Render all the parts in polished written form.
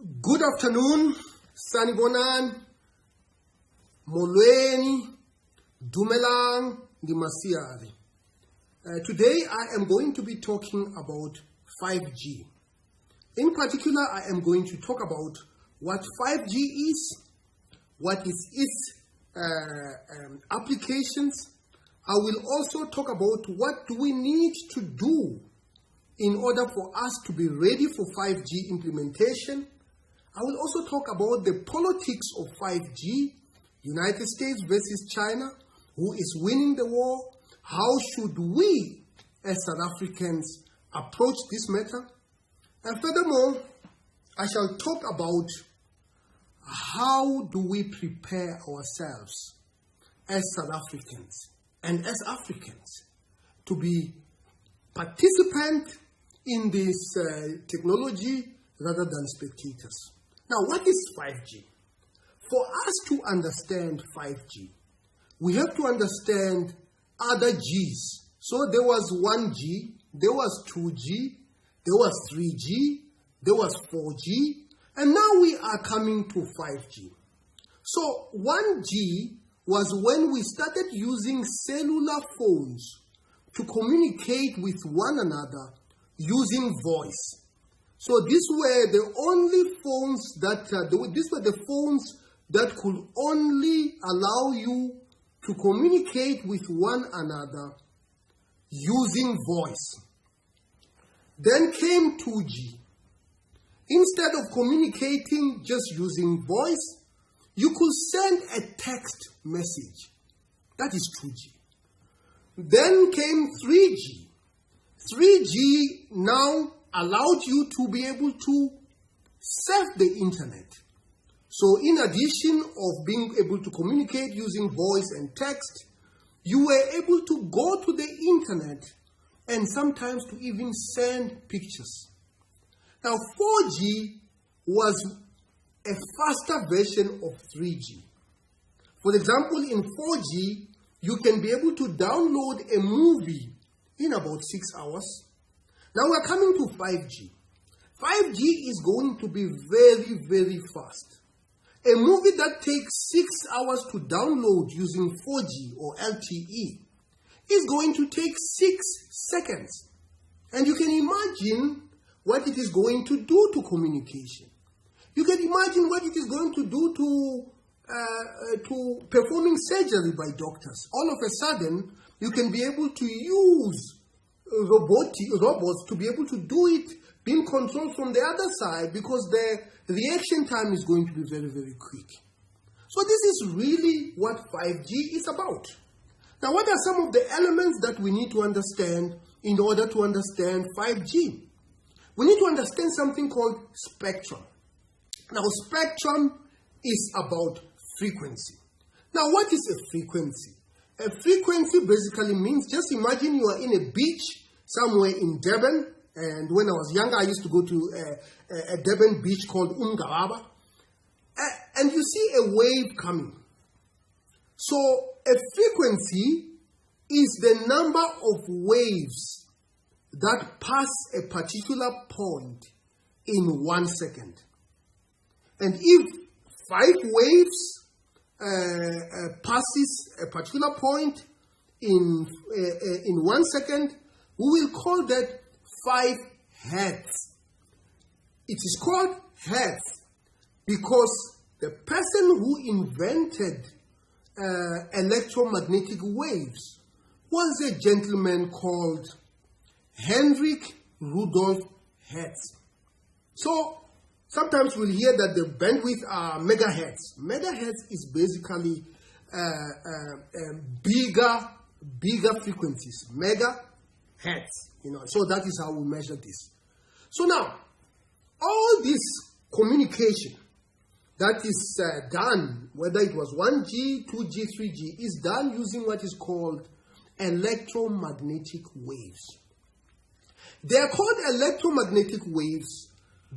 Good afternoon, Sanibonani, Molweni, Dumelang, Dimasiari. Today I am going to be talking about 5G. In particular, I am going to talk about what 5G is, what is its applications. I will also talk about what do we need to do in order for us to be ready for 5G implementation. I will also talk about the politics of 5G, United States versus China, who is winning the war, how should we as South Africans approach this matter, and furthermore, I shall talk about how do we prepare ourselves as South Africans and as Africans to be participants in this technology rather than spectators. Now, what is 5G? For us to understand 5G, we have to understand other Gs. So there was 1G, there was 2G, there was 3G, there was 4G, and now we are coming to 5G. So 1G was when we started using cellular phones to communicate with one another using voice. So these were the only phones that could only allow you to communicate with one another using voice. Then came 2G. Instead of communicating just using voice, you could send a text message. That is 2G. Then came 3G. 3G now allowed you to be able to surf the internet. So in addition of being able to communicate using voice and text, you were able to go to the internet and sometimes to even send pictures. Now 4G was a faster version of 3G. For example, in 4G, you can be able to download a movie in about 6 hours. Now we're coming to 5G. 5G is going to be very, very fast. A movie that takes 6 hours to download using 4G or LTE is going to take 6 seconds. And you can imagine what it is going to do to communication. You can imagine what it is going to do to performing surgery by doctors. All of a sudden, you can be able to use robots to be able to do it being controlled from the other side because the reaction time is going to be very, very quick. So this is really what 5G is about. Now, what are some of the elements that we need to understand in order to understand 5G? We need to understand something called spectrum. Now, spectrum is about frequency. Now, what is a frequency? A frequency basically means, just imagine you are in a beach somewhere in Durban, and when I was younger, I used to go to a Durban beach called Umgawaba, and you see a wave coming. So a frequency is the number of waves that pass a particular point in 1 second. And if 5 waves passes a particular point in 1 second, we will call that 5 hertz. It is called hertz because the person who invented electromagnetic waves was a gentleman called Heinrich Rudolf Hertz. So sometimes we'll hear that the bandwidth are megahertz. Megahertz is basically bigger frequencies. Megahertz, so that is how we measure this. So now, all this communication that is done, whether it was 1G, 2G, 3G, is done using what is called electromagnetic waves. They are called electromagnetic waves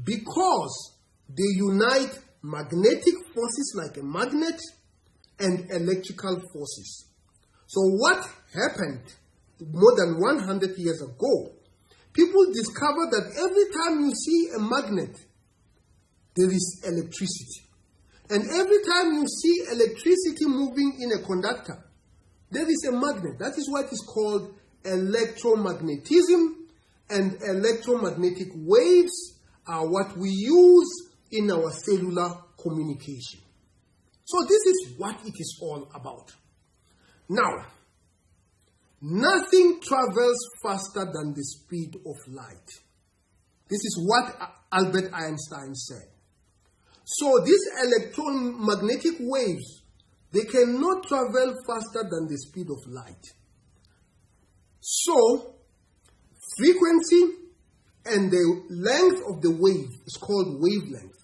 because they unite magnetic forces like a magnet and electrical forces. So what happened more than 100 years ago, people discovered that every time you see a magnet there is electricity. And every time you see electricity moving in a conductor, there is a magnet. That is what is called electromagnetism, and electromagnetic waves are what we use in our cellular communication. So this is what it is all about. Now, nothing travels faster than the speed of light. This is what Albert Einstein said. So these electromagnetic waves, they cannot travel faster than the speed of light. So, frequency and the length of the wave is called wavelength.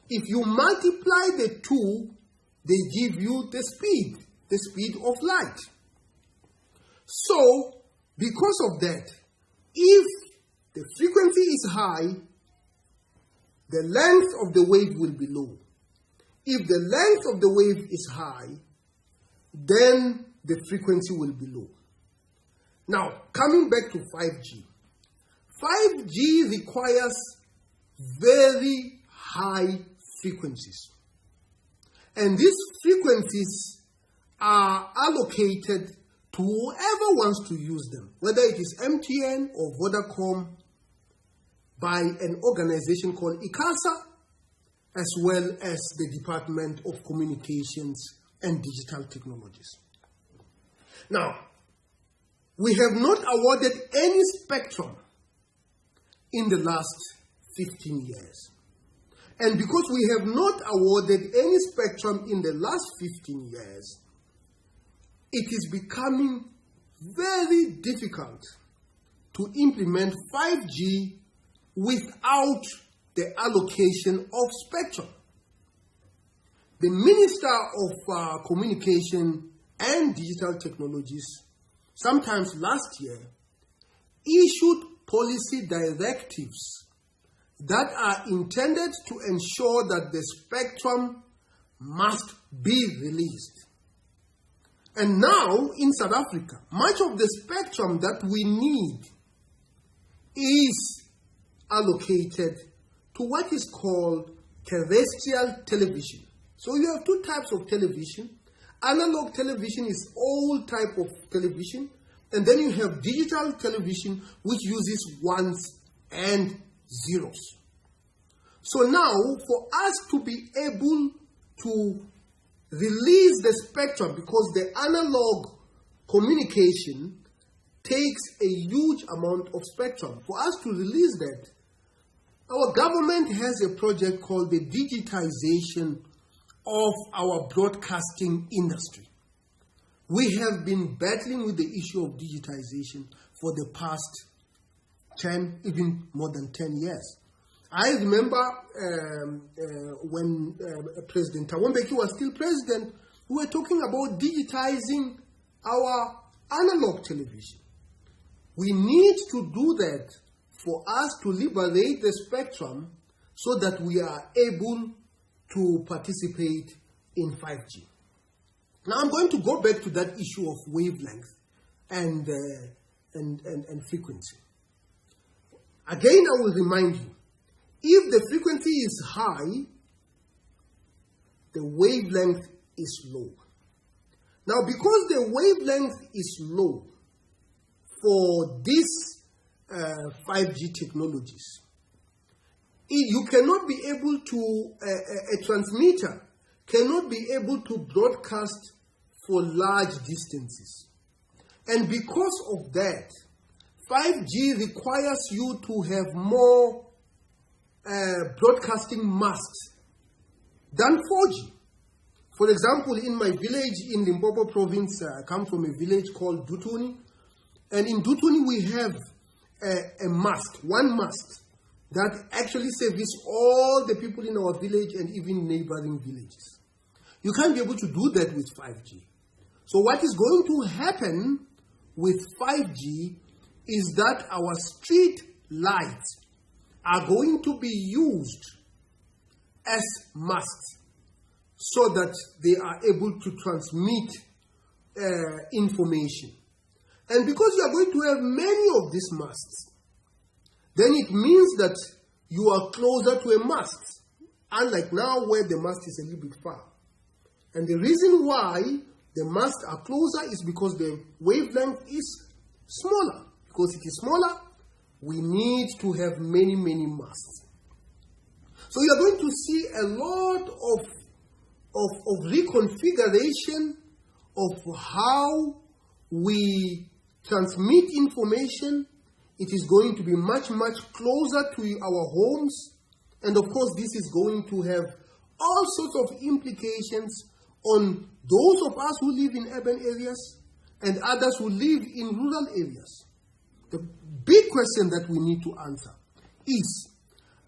If you multiply the two, they give you the speed of light. So, because of that, if the frequency is high, the length of the wave will be low. If the length of the wave is high, then the frequency will be low. Now, coming back to 5G. 5G requires very high frequencies. And these frequencies are allocated to whoever wants to use them, whether it is MTN or Vodacom, by an organization called ICASA, as well as the Department of Communications and Digital Technologies. Now, we have not awarded any spectrum in the last 15 years. And because we have not awarded any spectrum in the last 15 years, it is becoming very difficult to implement 5G without the allocation of spectrum. The Minister of Communication and Digital Technologies, sometimes last year, issued policy directives that are intended to ensure that the spectrum must be released. And now, in South Africa, much of the spectrum that we need is allocated to what is called terrestrial television. So you have two types of television. Analog television is old type of television, and then you have digital television, which uses ones and zeros. So now, for us to be able to release the spectrum, because the analog communication takes a huge amount of spectrum, for us to release that, our government has a project called the digitization of our broadcasting industry. We have been battling with the issue of digitization for the past 10, even more than 10 years. I remember when President Thabo Mbeki was still president, we were talking about digitizing our analog television. We need to do that for us to liberate the spectrum so that we are able to participate in 5G. Now I'm going to go back to that issue of wavelength and frequency. Again, I will remind you, if the frequency is high, the wavelength is low. Now, because the wavelength is low for these 5G technologies, you cannot be able to, a transmitter cannot be able to broadcast for large distances. And because of that, 5G requires you to have more broadcasting masts than 4G. For example, in my village in Limpopo province, I come from a village called Dutuni, and in Dutuni we have a mast, one mast, that actually services all the people in our village and even neighboring villages. You can't be able to do that with 5G. So what is going to happen with 5G is that our street lights are going to be used as masts so that they are able to transmit information. And because you are going to have many of these masts, then it means that you are closer to a mast. unlike now where the mast is a little bit far. And the reason why the masts are closer is because the wavelength is smaller. Because it is smaller, we need to have many, many masts. So you are going to see a lot of reconfiguration of how we transmit information. It is going to be much, much closer to our homes. And of course, this is going to have all sorts of implications on those of us who live in urban areas and others who live in rural areas. The big question that we need to answer is,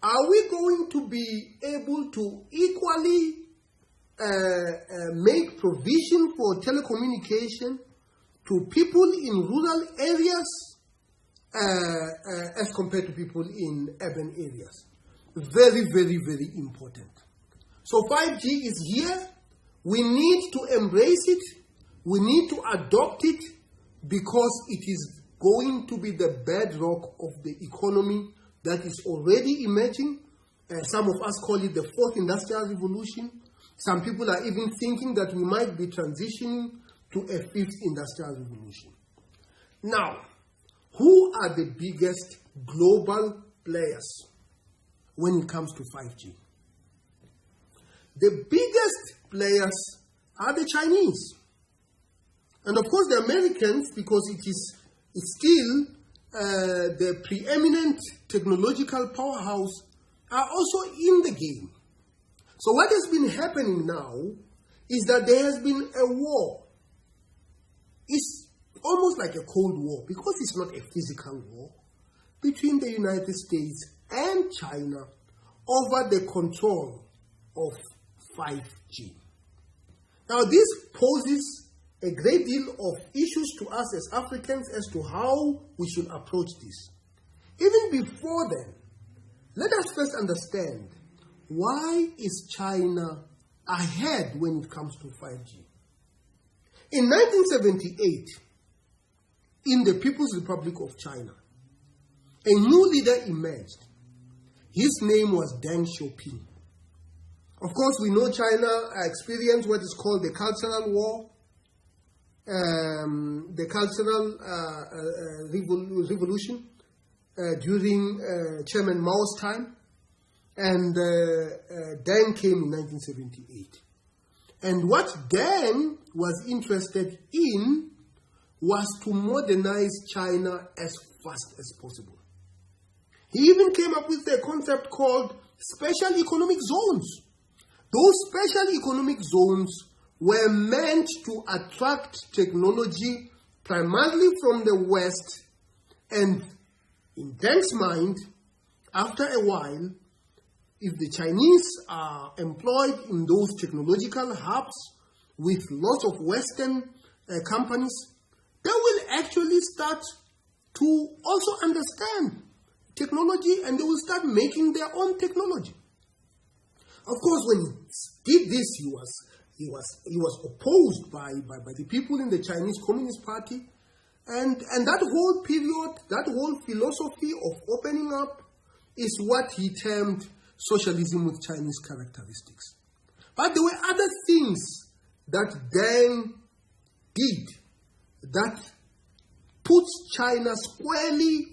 are we going to be able to equally make provision for telecommunication to people in rural areas as compared to people in urban areas? Very, very, very important. So 5G is here. We need to embrace it. We need to adopt it because it is going to be the bedrock of the economy that is already emerging. Some of us call it the fourth industrial revolution. Some people are even thinking that we might be transitioning to a fifth industrial revolution. Now, who are the biggest global players when it comes to 5G? The biggest players are the Chinese. And of course the Americans, because it's still the preeminent technological powerhouse, are also in the game. So what has been happening now is that there has been a war. It's almost like a Cold War, because it's not a physical war, between the United States and China over the control of 5G. Now this poses a great deal of issues to us as Africans as to how we should approach this. Even before then, let us first understand, why is China ahead when it comes to 5G? In 1978, in the People's Republic of China, a new leader emerged. His name was Deng Xiaoping. Of course, we know China experienced what is called the Cultural War, the Cultural Revolution during Chairman Mao's time, and Deng came in 1978. And what Deng was interested in was to modernize China as fast as possible. He even came up with a concept called special economic zones. Those special economic zones were meant to attract technology primarily from the West, and in Deng's mind, after a while, if the Chinese are employed in those technological hubs with lots of Western companies, they will actually start to also understand technology, and they will start making their own technology. Of course, when he did this, he was opposed by the people in the Chinese Communist Party, and that whole period, that whole philosophy of opening up is what he termed socialism with Chinese characteristics. But there were other things that Deng did that puts China squarely